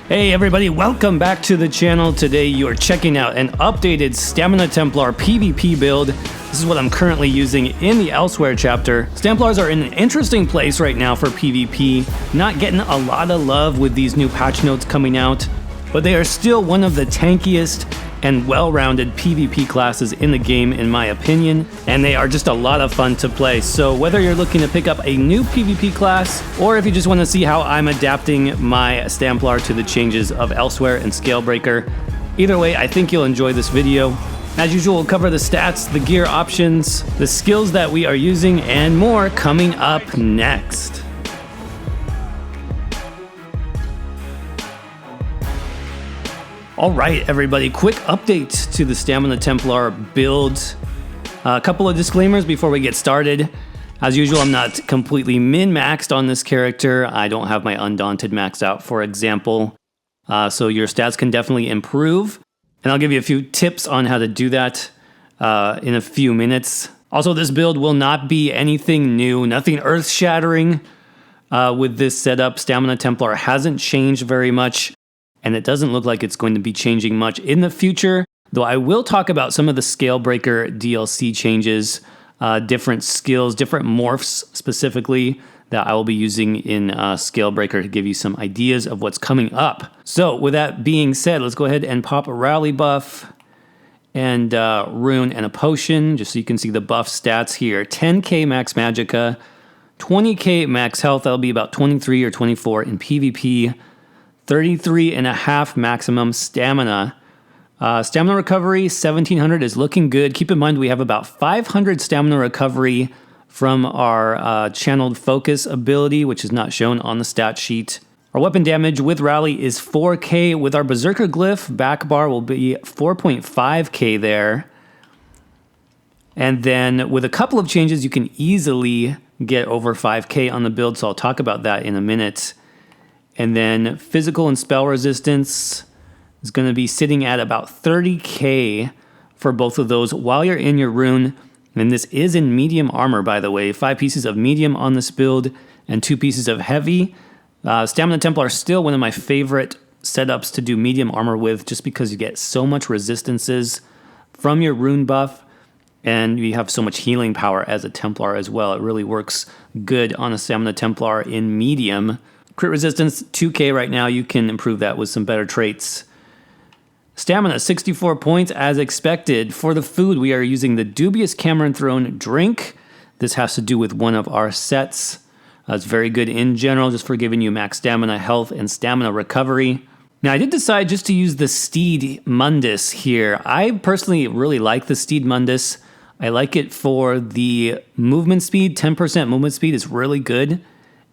Hey everybody, welcome back to the channel. Today you are checking out an updated Stamina Templar PvP build. This is what I'm currently using in the Elsweyr chapter. Templars are in an interesting place right now for PvP, not getting a lot of love with these new patch notes coming out, but they are still one of the tankiest and well-rounded PvP classes in the game in my opinion, and they are just a lot of fun to play. So whether you're looking to pick up a new PvP class, or if you just want to see how I'm adapting my Templar to the changes of Elsweyr and Scalebreaker, either way, I think you'll enjoy this video. As usual, we'll cover the stats, the gear options, the skills that we are using, and more coming up next. All right, everybody, quick update to the Stamina Templar build. A couple of disclaimers before we get started. As usual, I'm not completely min-maxed on this character. I don't have my Undaunted maxed out, for example. So your stats can definitely improve. And I'll give you a few tips on how to do that in a few minutes. Also, this build will not be anything new, nothing earth-shattering with this setup. Stamina Templar hasn't changed very much, and it doesn't look like it's going to be changing much in the future, though I will talk about some of the Scalebreaker DLC changes, different skills, different morphs specifically that I will be using in Scalebreaker to give you some ideas of what's coming up. So with that being said, let's go ahead and pop a rally buff and rune and a potion, just so you can see the buff stats here. 10k max magicka, 20k max health, that'll be about 23 or 24 in PvP, 33.5 maximum stamina. Stamina recovery, 1700 is looking good. Keep in mind we have about 500 stamina recovery from our channeled focus ability, which is not shown on the stat sheet. Our weapon damage with rally is 4k. With our berserker glyph, back bar will be 4.5k there. And then with a couple of changes, you can easily get over 5k on the build, so I'll talk about that in a minute. And then physical and spell resistance is going to be sitting at about 30k for both of those while you're in your rune. And this is in medium armor, by the way. 5 pieces of medium on this build and 2 pieces of heavy. Stamina Templar is still one of my favorite setups to do medium armor with, just because you get so much resistances from your rune buff, and you have so much healing power as a Templar as well. It really works good on a Stamina Templar in medium. Crit resistance, 2k right now. You can improve that with some better traits. Stamina, 64 points as expected. For the food, we are using the Dubious Cameron Throne drink. This has to do with one of our sets. It's very good in general, just for giving you max stamina, health, and stamina recovery. Now, I did decide just to use the Steed Mundus here. I personally really like the Steed Mundus. I like it for the movement speed. 10% movement speed is really good.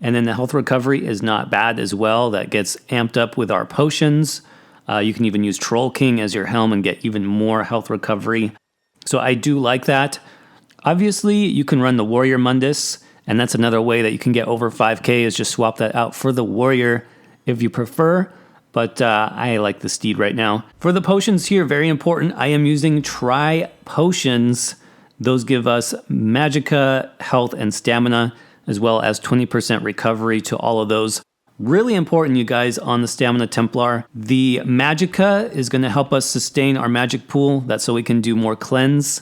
And then the health recovery is not bad as well. That gets amped up with our potions. You can even use Troll King as your helm and get even more health recovery. So I do like that. Obviously, you can run the Warrior Mundus, and that's another way that you can get over 5k, is just swap that out for the Warrior if you prefer. But I like the Steed right now. For the potions here, very important, I am using Tri Potions. Those give us magicka, health, and stamina, as well as 20% recovery to all of those. Really important, you guys, on the Stamina Templar. The magicka is going to help us sustain our magic pool. That's so we can do more cleanse.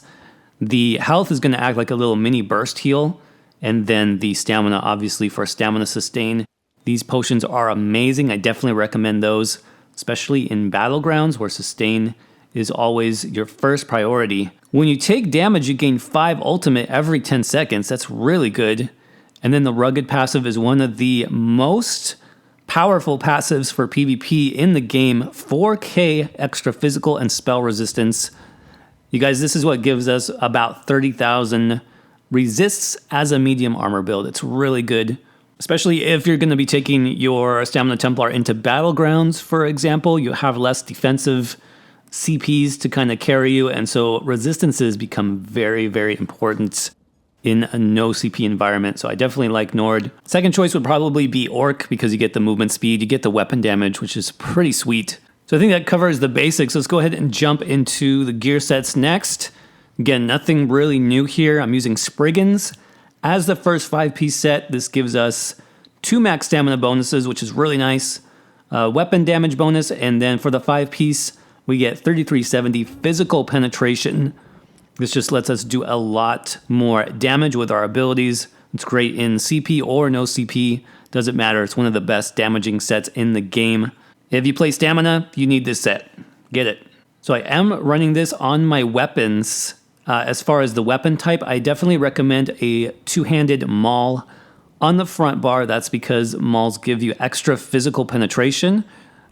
The health is going to act like a little mini burst heal. And then the stamina, obviously, for stamina sustain. These potions are amazing. I definitely recommend those, especially in battlegrounds where sustain is always your first priority. When you take damage, you gain 5 ultimate every 10 seconds. That's really good. And then the Rugged passive is one of the most powerful passives for PvP in the game. 4k extra physical and spell resistance. You guys, this is what gives us about 30,000 resists as a medium armor build. It's really good, especially if you're going to be taking your Stamina Templar into battlegrounds, for example. You have less defensive CPs to kind of carry you, and so resistances become very, very important in a no CP environment. So I definitely like Nord. Second choice would probably be Orc, because you get the movement speed, you get the weapon damage, which is pretty sweet. So I think that covers the basics. Let's go ahead and jump into the gear sets next. Again, nothing really new here. I'm using Spriggans as the first 5-piece set. This gives us 2 max stamina bonuses, which is really nice. weapon damage bonus, and then for the 5-piece, we get 3370 physical penetration. This just lets us do a lot more damage with our abilities. It's great in CP or no CP, doesn't matter. It's one of the best damaging sets in the game. If you play stamina, you need this set. Get it. So I am running this on my weapons. As far as the weapon type, I definitely recommend a two-handed maul on the front bar. That's because mauls give you extra physical penetration.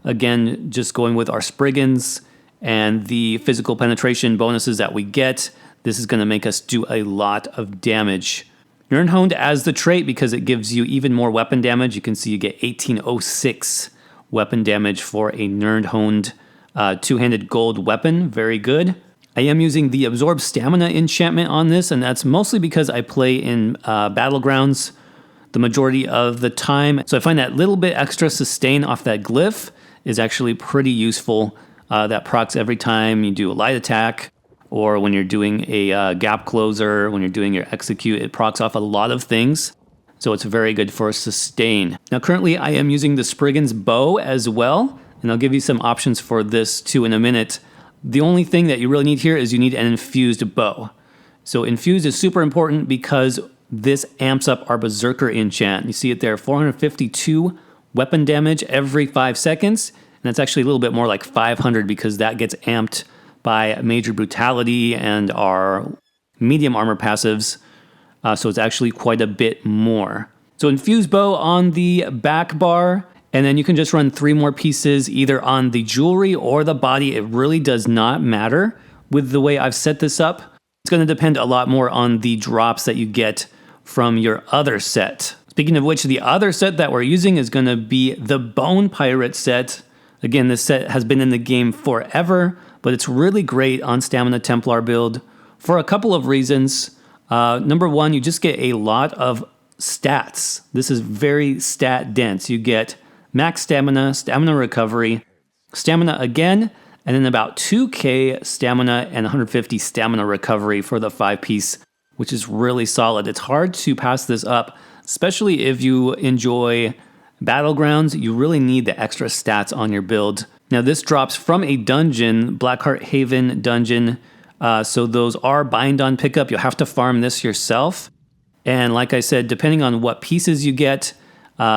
Again, just going with our Spriggans and the physical penetration bonuses that we get, this is going to make us do a lot of damage. Nirn-honed as the trait because it gives you even more weapon damage. You can see you get 1806 weapon damage for a Nirn-honed two-handed gold weapon. Very good. I am using the Absorb Stamina enchantment on this, and that's mostly because I play in Battlegrounds the majority of the time. So I find that little bit extra sustain off that glyph is actually pretty useful. That procs every time you do a light attack, or when you're doing a gap closer, when you're doing your execute, it procs off a lot of things. So it's very good for sustain. Now currently I am using the Spriggan's bow as well, and I'll give you some options for this too in a minute. The only thing that you really need here is you need an infused bow. So infused is super important because this amps up our Berserker enchant. You see it there, 452 weapon damage every 5 seconds. And that's actually a little bit more like 500 because that gets amped by Major Brutality and our medium armor passives. So it's actually quite a bit more. So infused bow on the back bar. And then you can just run 3 more pieces either on the jewelry or the body. It really does not matter with the way I've set this up. It's going to depend a lot more on the drops that you get from your other set. Speaking of which, the other set that we're using is going to be the Bone Pirate set. Again, this set has been in the game forever, but it's really great on Stamina Templar build for a couple of reasons. Number one, you just get a lot of stats. This is very stat dense. You get max stamina, stamina recovery, stamina again, and then about 2k stamina and 150 stamina recovery for the 5-piece, which is really solid. It's hard to pass this up, especially if you enjoy Battlegrounds. You really need the extra stats on your build. Now this drops from a dungeon, Blackheart Haven dungeon, so those are bind on pickup. You'll have to farm this yourself. And like I said, depending on what pieces you get,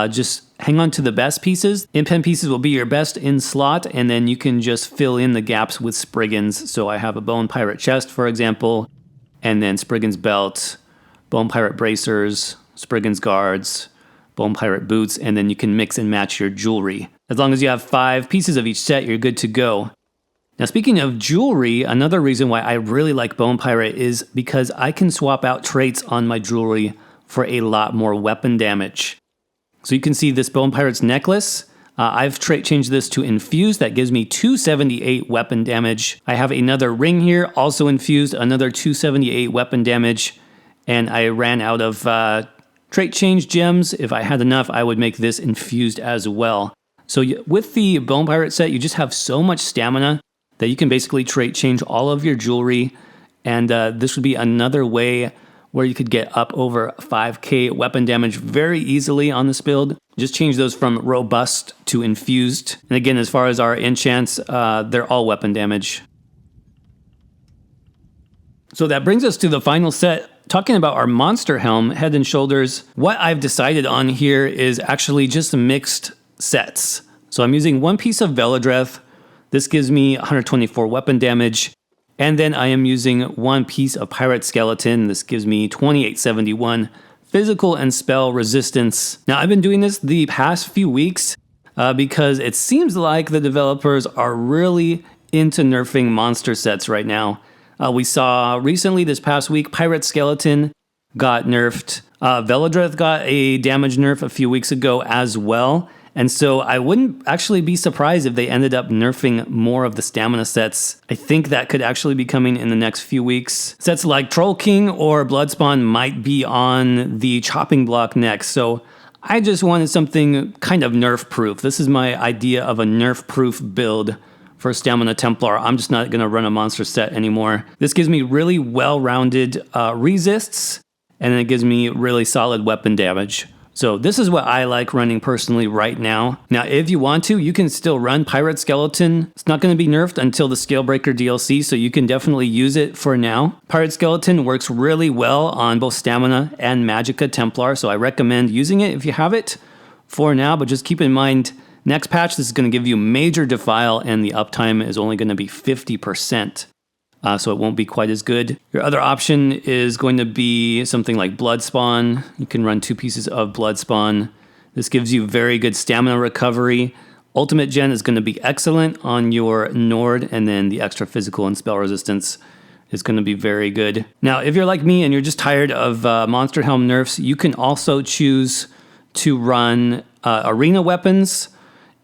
just hang on to the best pieces. Impen pieces will be your best in slot, and then you can just fill in the gaps with Spriggans. So I have a Bone Pirate chest, for example, and then Spriggan's belt, Bone Pirate bracers, Spriggan's guards, Bone Pirate boots, and then you can mix and match your jewelry. As long as you have 5 pieces of each set, you're good to go. Now speaking of jewelry, another reason why I really like Bone Pirate is because I can swap out traits on my jewelry for a lot more weapon damage. So you can see this Bone Pirate's necklace. I've trait changed this to infused. That gives me 278 weapon damage. I have another ring here, also infused, another 278 weapon damage. And I ran out of trait change gems. If I had enough, I would make this infused as well. So with the Bone Pirate set, you just have so much stamina that you can basically trait change all of your jewelry. And this would be another way where you could get up over 5k weapon damage very easily on this build. Just change those from robust to infused. And again, as far as our enchants, they're all weapon damage. So that brings us to the final set. Talking about our monster helm, Head and Shoulders, what I've decided on here is actually just mixed sets. So I'm using 1 piece of Veladreth. This gives me 124 weapon damage. And then I am using 1 piece of Pirate Skeleton. This gives me 2871 physical and spell resistance. Now I've been doing this the past few weeks because it seems like the developers are really into nerfing monster sets right now. We saw recently this past week, Pirate Skeleton got nerfed. Veladreth got a damage nerf a few weeks ago as well. And so I wouldn't actually be surprised if they ended up nerfing more of the stamina sets. I think that could actually be coming in the next few weeks. Sets like Troll King or Bloodspawn might be on the chopping block next. So I just wanted something kind of nerf-proof. This is my idea of a nerf-proof build for Stamina Templar. I'm just not going to run a monster set anymore. This gives me really well-rounded resists, and it gives me really solid weapon damage So this is what I like running personally right now. Now, if you want to, you can still run Pirate Skeleton. It's not going to be nerfed until the Scalebreaker DLC, so you can definitely use it for now. Pirate Skeleton works really well on both Stamina and Magicka Templar, so I recommend using it if you have it for now, but just keep in mind, next patch, this is going to give you major defile, and the uptime is only going to be 50%. So it won't be quite as good. Your other option is going to be something like Blood Spawn. You can run 2 pieces of Blood Spawn. This gives you very good stamina recovery. Ultimate Gen is going to be excellent on your Nord, and then the extra physical and spell resistance is going to be very good. Now, if you're like me and you're just tired of Monster Helm nerfs, you can also choose to run arena weapons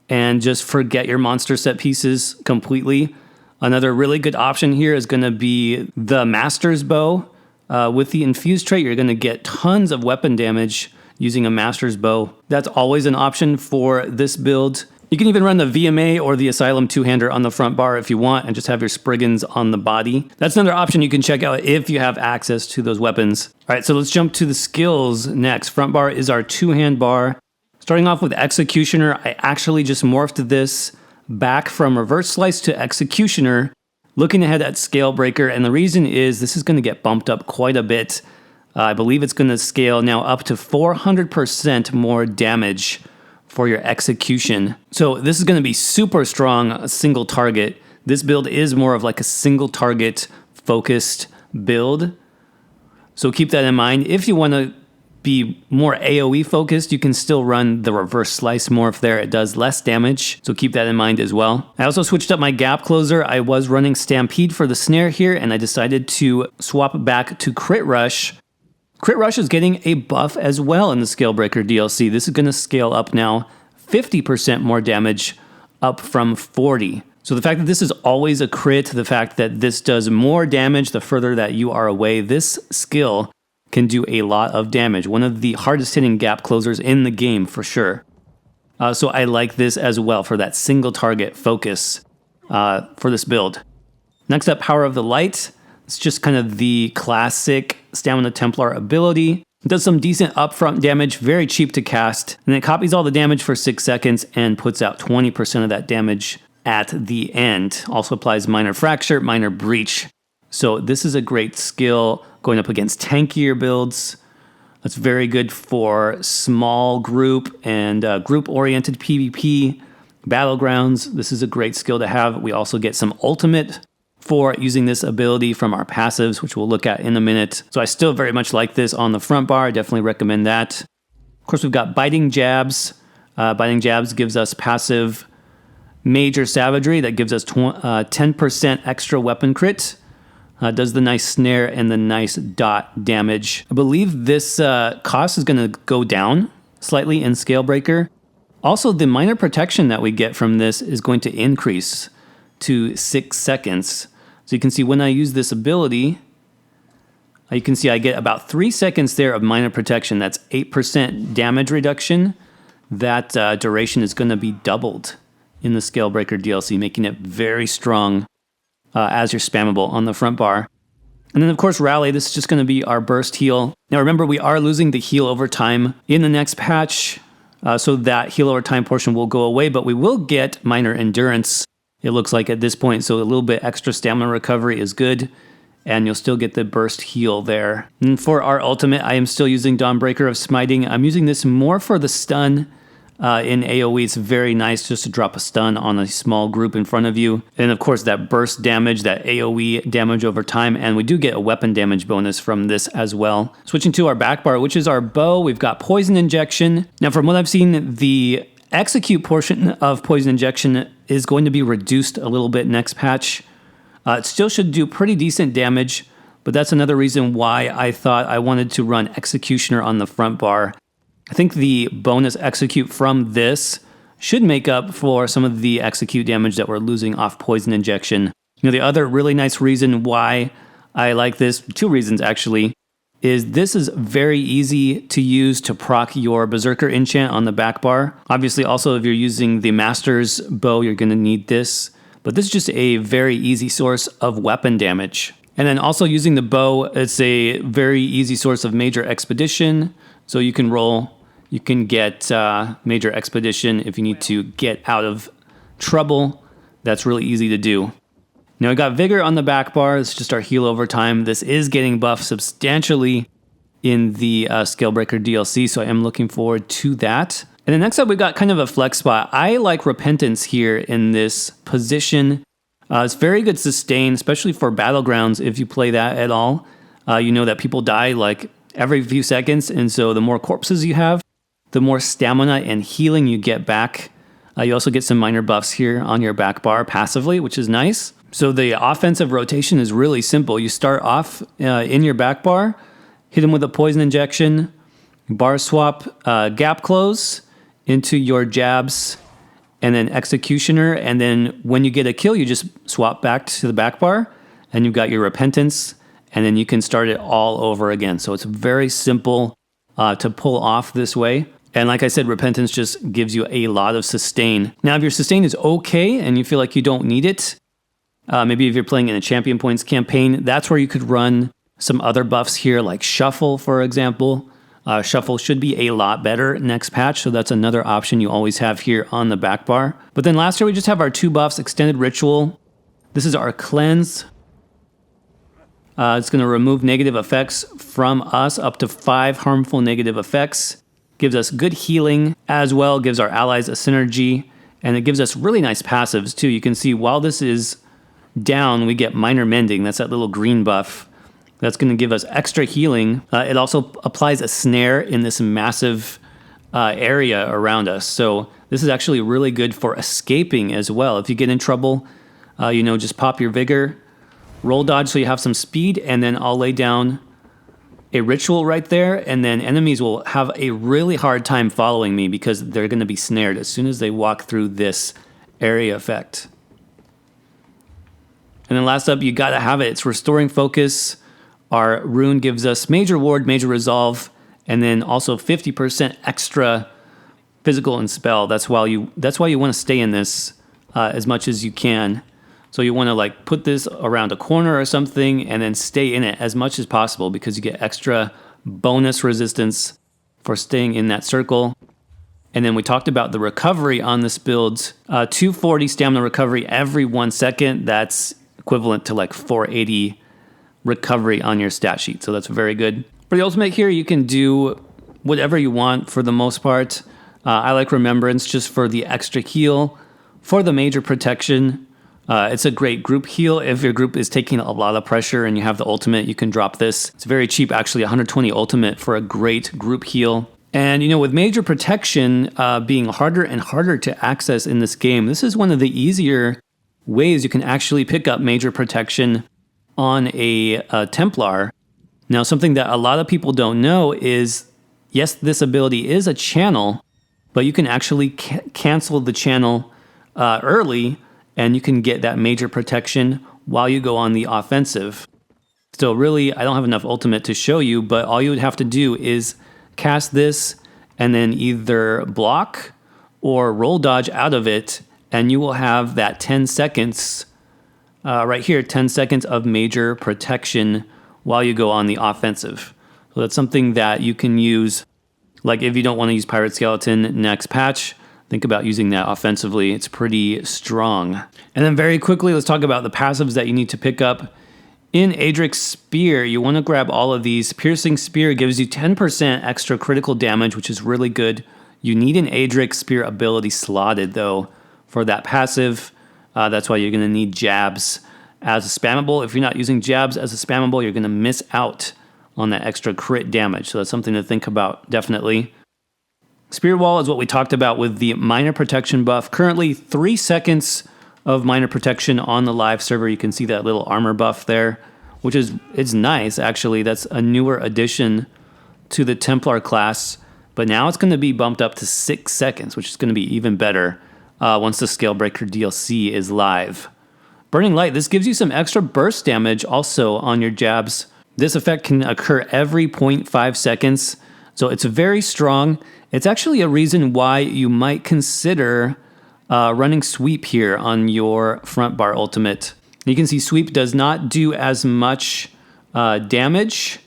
and just forget your monster set pieces completely. Another really good option here is going to be the Master's Bow. With the Infused trait, you're going to get tons of weapon damage using a Master's Bow. That's always an option for this build. You can even run the VMA or the Asylum two-hander on the front bar if you want and just have your Spriggans on the body. That's another option you can check out if you have access to those weapons. All right, so let's jump to the skills next. Front bar is our two-hand bar. Starting off with Executioner, I actually just morphed this back from Reverse Slice to Executioner, looking ahead at Scalebreaker, and the reason is this is going to get bumped up quite a bit. I believe it's going to scale now up to 400% more damage for your execution. So this is going to be super strong, a single target. This build is more of like a single target focused build. So keep that in mind. If you want to be more AoE focused, you can still run the Reverse Slice morph there. It does less damage, so keep that in mind as well. I also switched up my gap closer. I was running Stampede for the snare here, and I decided to swap back to Crit Rush. Crit Rush is getting a buff as well in the Scalebreaker DLC. This is going to scale up now 50% more damage, up from 40. So the fact that this is always a crit, the fact that this does more damage the further that you are away, this skill can do a lot of damage. One of the hardest hitting gap closers in the game for sure. So I like this as well for that single target focus for this build. Next up, Power of the Light. It's just kind of the classic Stamina Templar ability. It does some decent upfront damage, very cheap to cast, and it copies all the damage for 6 seconds and puts out 20% of that damage at the end. Also applies Minor Fracture, Minor Breach. So this is a great skill going up against tankier builds. That's very good for small group and group-oriented PvP battlegrounds. This is a great skill to have. We also get some ultimate for using this ability from our passives, which we'll look at in a minute. So I still very much like this on the front bar. I definitely recommend that. Of course, we've got Biting Jabs. Biting Jabs gives us passive Major Savagery. That gives us 10% extra weapon crit. Does the nice snare and the nice dot damage. I believe this cost is going to go down slightly in Scalebreaker. Also, the minor protection that we get from this is going to increase to 6 seconds. So you can see when I use this ability, you can see I get about 3 seconds there of minor protection. That's 8% damage reduction. That duration is going to be doubled in the Scalebreaker DLC, making it very strong as you're spammable on the front bar. And then, of course, Rally. This is just going to be our burst heal. Now, remember, we are losing the heal over time in the next patch, so that heal over time portion will go away, but we will get minor endurance, it looks like at this point, so a little bit extra stamina recovery is good, and you'll still get the burst heal there. And for our ultimate, I am still using Dawnbreaker of Smiting. I'm using this more for the stun. In AoE, it's very nice just to drop a stun on a small group in front of you. And of course, that burst damage, that AoE damage over time, and we do get a weapon damage bonus from this as well. Switching to our back bar, which is our bow, we've got Poison Injection. Now, from what I've seen, the execute portion of Poison Injection is going to be reduced a little bit next patch. It still should do pretty decent damage, but that's another reason why I thought I wanted to run Executioner on the front bar. I think the bonus execute from this should make up for some of the execute damage that we're losing off Poison Injection. You know, the other really nice reason why I like this, 2 reasons actually, is this is very easy to use to proc your Berserker enchant on the back bar. Obviously, also if you're using the Master's Bow, you're going to need this, but this is just a very easy source of weapon damage. And then also using the bow, it's a very easy source of Major Expedition, so you can roll You can get Major Expedition if you need to get out of trouble. That's really easy to do. Now we got Vigor on the back bar. It's just our heal over time. This is getting buffed substantially in the Scalebreaker DLC, so I am looking forward to that. And then next up, we got kind of a flex spot. I like Repentance here in this position. It's very good sustain, especially for Battlegrounds if you play that at all. You know that people die like every few seconds, and so the more corpses you have, the more stamina and healing you get back. You also get some minor buffs here on your back bar passively, which is nice. So the offensive rotation is really simple. You start off in your back bar, hit him with a poison injection, bar swap, gap close into your jabs, and then executioner. And then when you get a kill, you just swap back to the back bar, and you've got your repentance, and then you can start it all over again. So it's very simple to pull off this way. And like I said, Repentance just gives you a lot of sustain. Now, if your sustain is okay and you feel like you don't need it, maybe if you're playing in a champion points campaign, that's where you could run some other buffs here, like Shuffle, for example. Shuffle should be a lot better next patch, so that's another option you always have here on the back bar. But then last year, we just have our 2 buffs, Extended Ritual. This is our Cleanse. It's going to remove negative effects from us, up to 5 harmful negative effects. Gives us good healing as well, gives our allies a synergy, and it gives us really nice passives too. You can see while this is down, we get Minor Mending. That's that little green buff. That's going to give us extra healing. It also applies a snare in this massive area around us. So this is actually really good for escaping as well. If you get in trouble, just pop your Vigor, roll dodge so you have some speed, and then I'll lay down a ritual right there, and then enemies will have a really hard time following me because they're going to be snared as soon as they walk through this area effect. And then last up, you got to have it. It's Restoring Focus. Our rune gives us Major Ward, Major Resolve, and then also 50% extra physical and spell. That's why you want to stay in this as much as you can. So you want to like put this around a corner or something and then stay in it as much as possible because you get extra bonus resistance for staying in that circle. And then we talked about the recovery on this build. 240 stamina recovery every 1 second. That's equivalent to like 480 recovery on your stat sheet. So that's very good. For the ultimate here, you can do whatever you want for the most part. I like Remembrance just for the extra heal. For the major protection, it's a great group heal. If your group is taking a lot of pressure and you have the ultimate, you can drop this. It's very cheap, actually, 120 ultimate for a great group heal. And, with major protection being harder and harder to access in this game, this is one of the easier ways you can actually pick up major protection on a Templar. Now, something that a lot of people don't know is, yes, this ability is a channel, but you can actually cancel the channel early, and you can get that major protection while you go on the offensive. So really, I don't have enough ultimate to show you, but all you would have to do is cast this and then either block or roll dodge out of it, and you will have that 10 seconds right here, 10 seconds of major protection while you go on the offensive. So that's something that you can use, like if you don't want to use Pirate Skeleton next patch, think about using that offensively. It's pretty strong. And then very quickly, let's talk about the passives that you need to pick up. In Adric's Spear, you want to grab all of these. Piercing Spear gives you 10% extra critical damage, which is really good. You need an Adric Spear ability slotted, though, for that passive. That's why you're going to need Jabs as a spammable. If you're not using Jabs as a spammable, you're going to miss out on that extra crit damage. So that's something to think about, definitely. Spear Wall is what we talked about with the minor protection buff. Currently 3 seconds of minor protection on the live server. You can see that little armor buff there, which it's nice actually. That's a newer addition to the Templar class, but now it's going to be bumped up to 6 seconds, which is going to be even better once the Scalebreaker DLC is live. Burning Light, this gives you some extra burst damage also on your jabs. This effect can occur every 0.5 seconds, so it's very strong. It's actually a reason why you might consider running Sweep here on your front bar ultimate. You can see Sweep does not do as much damage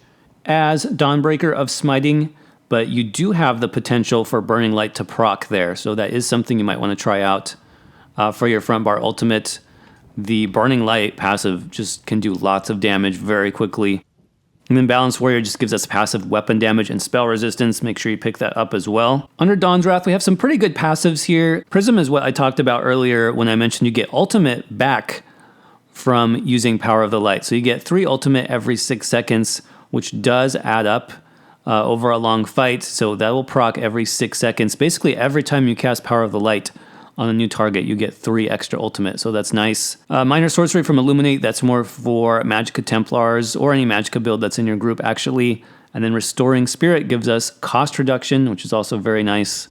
as Dawnbreaker of Smiting, but you do have the potential for Burning Light to proc there. So that is something you might want to try out for your front bar ultimate. The Burning Light passive just can do lots of damage very quickly. And then Balanced Warrior just gives us passive weapon damage and spell resistance. Make sure you pick that up as well. Under Dawn's Wrath, we have some pretty good passives here. Prism is what I talked about earlier when I mentioned you get ultimate back from using Power of the Light. So you get 3 ultimate every 6 seconds, which does add up over a long fight. So that will proc every 6 seconds. Basically, every time you cast Power of the Light on a new target, you get 3 extra ultimate, so that's nice. Minor Sorcery from Illuminate, that's more for Magicka Templars or any Magicka build that's in your group, actually. And then Restoring Spirit gives us cost reduction, which is also very nice.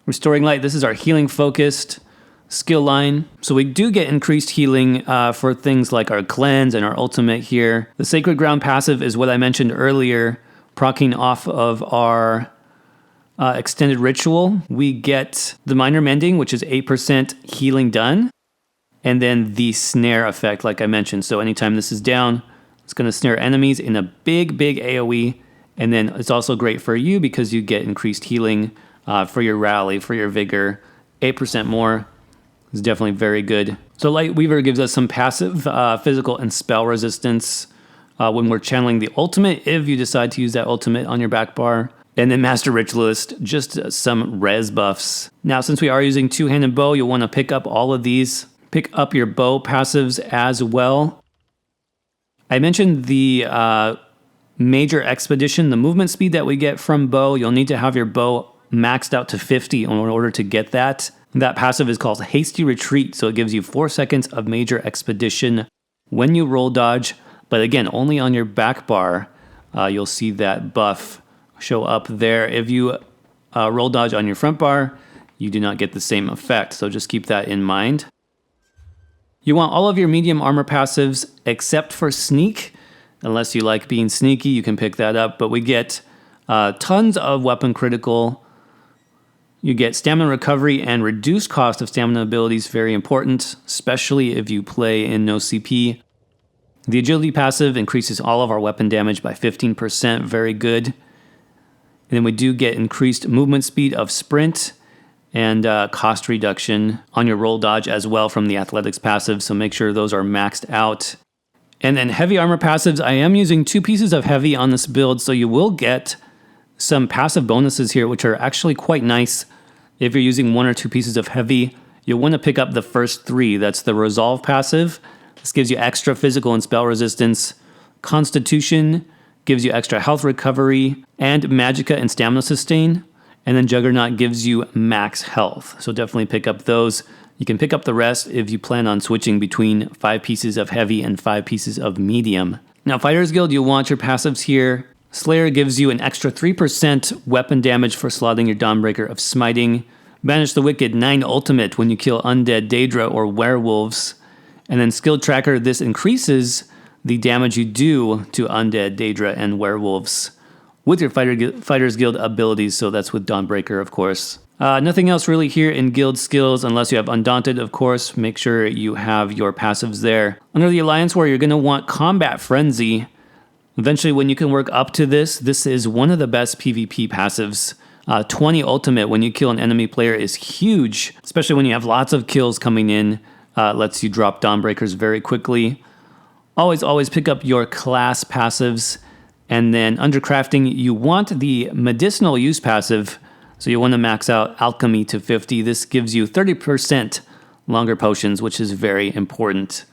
Restoring Light, this is our healing focused skill line. So we do get increased healing for things like our cleanse and our ultimate here. The Sacred Ground passive is what I mentioned earlier, proccing off of our extended ritual. We get the Minor Mending, which is 8% healing done, and then the snare effect, like I mentioned. So anytime this is down, it's going to snare enemies in a big AoE, and then it's also great for you because you get increased healing for your rally, for your vigor. 8% more is definitely very good. So Light Weaver gives us some passive physical and spell resistance when we're channeling the ultimate, if you decide to use that ultimate on your back bar. And then Master Ritualist, just some res buffs. Now, since we are using two-handed bow, you'll want to pick up all of these. Pick up your bow passives as well. I mentioned the Major Expedition, the movement speed that we get from bow. You'll need to have your bow maxed out to 50 in order to get that. That passive is called Hasty Retreat, so it gives you 4 seconds of Major Expedition when you roll dodge. But again, only on your back bar, you'll see that buff show up there. If you roll dodge on your front bar, you do not get the same effect, so just keep that in mind. You want all of your medium armor passives except for Sneak. Unless you like being sneaky, you can pick that up, but we get tons of weapon critical. You get stamina recovery and reduced cost of stamina abilities, very important, especially if you play in no CP. The agility passive increases all of our weapon damage by 15%, very good. And then we do get increased movement speed of sprint and cost reduction on your roll dodge as well from the athletics passive, so make sure those are maxed out. And then heavy armor passives, I am using 2 pieces of heavy on this build, so you will get some passive bonuses here, which are actually quite nice. If you're using 1 or 2 pieces of heavy, you'll want to pick up the first 3. That's the Resolve passive. This gives you extra physical and spell resistance. Constitution gives you extra health recovery, and Magicka and stamina sustain. And then Juggernaut gives you max health. So definitely pick up those. You can pick up the rest if you plan on switching between 5 pieces of heavy and 5 pieces of medium. Now, Fighters Guild, you'll want your passives here. Slayer gives you an extra 3% weapon damage for slotting your Dawnbreaker of Smiting. Banish the Wicked 9 ultimate when you kill undead Daedra or werewolves. And then Skill Tracker, this increases the damage you do to undead Daedra and werewolves with your Fighters Guild abilities, so that's with Dawnbreaker, of course. Nothing else really here in guild skills, unless you have Undaunted, of course. Make sure you have your passives there. Under the Alliance War, you're going to want Combat Frenzy. Eventually, when you can work up to this, this is one of the best PvP passives. 20 ultimate when you kill an enemy player is huge, especially when you have lots of kills coming in. Lets you drop Dawnbreakers very quickly. Always pick up your class passives. And then under crafting, you want the medicinal use passive. So you want to max out alchemy to 50. This gives you 30% longer potions, which is very important.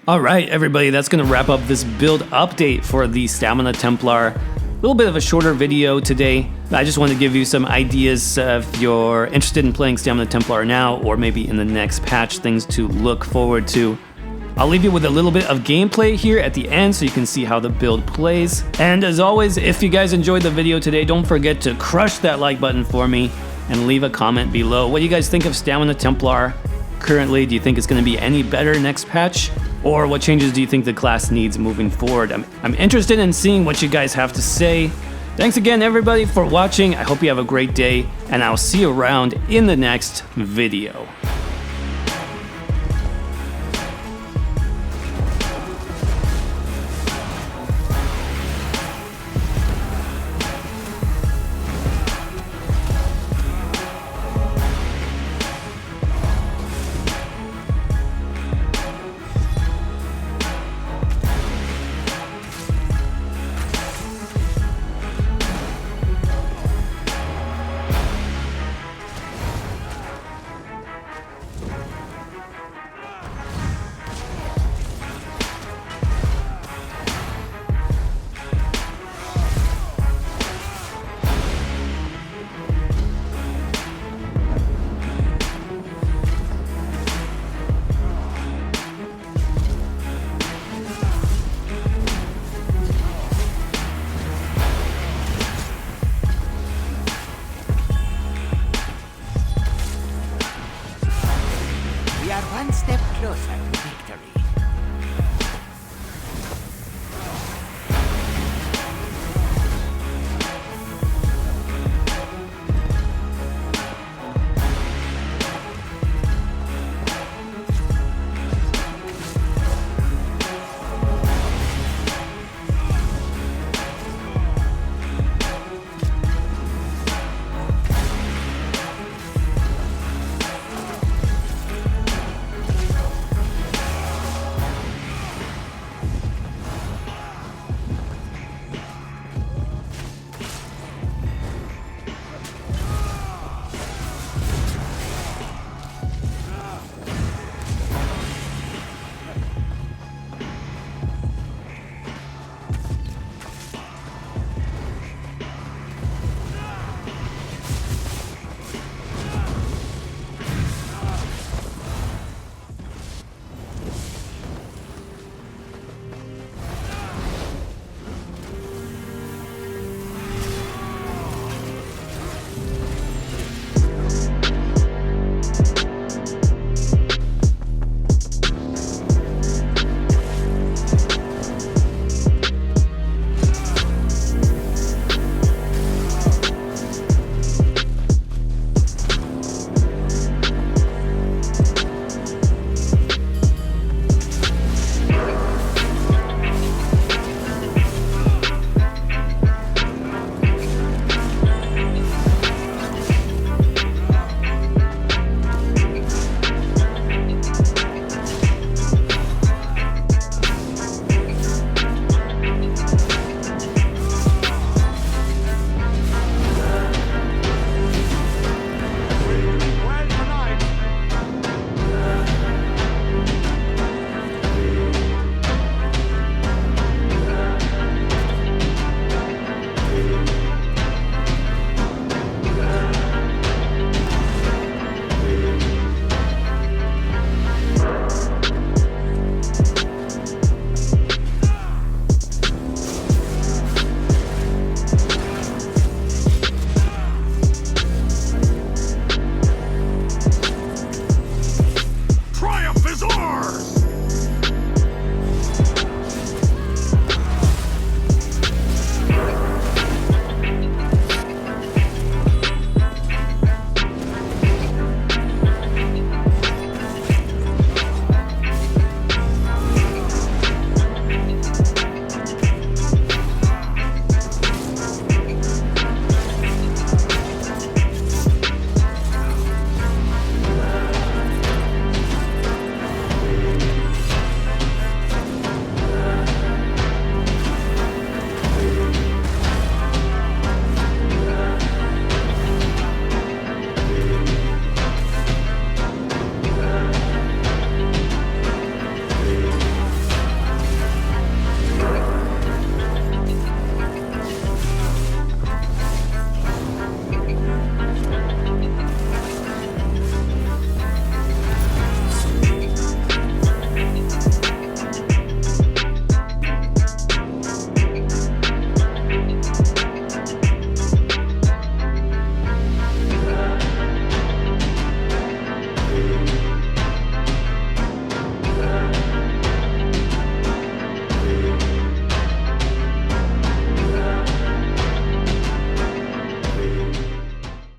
All right, everybody, that's going to wrap up this build update for the Stamina Templar. A little bit of a shorter video today. I just want to give you some ideas if you're interested in playing Stamina Templar now, or maybe in the next patch, things to look forward to. I'll leave you with a little bit of gameplay here at the end so you can see how the build plays. And as always, if you guys enjoyed the video today, don't forget to crush that like button for me and leave a comment below. What do you guys think of Stamina Templar currently? Do you think it's going to be any better next patch? Or what changes do you think the class needs moving forward? I'm interested in seeing what you guys have to say. Thanks again, everybody, for watching. I hope you have a great day, and I'll see you around in the next video. No effect will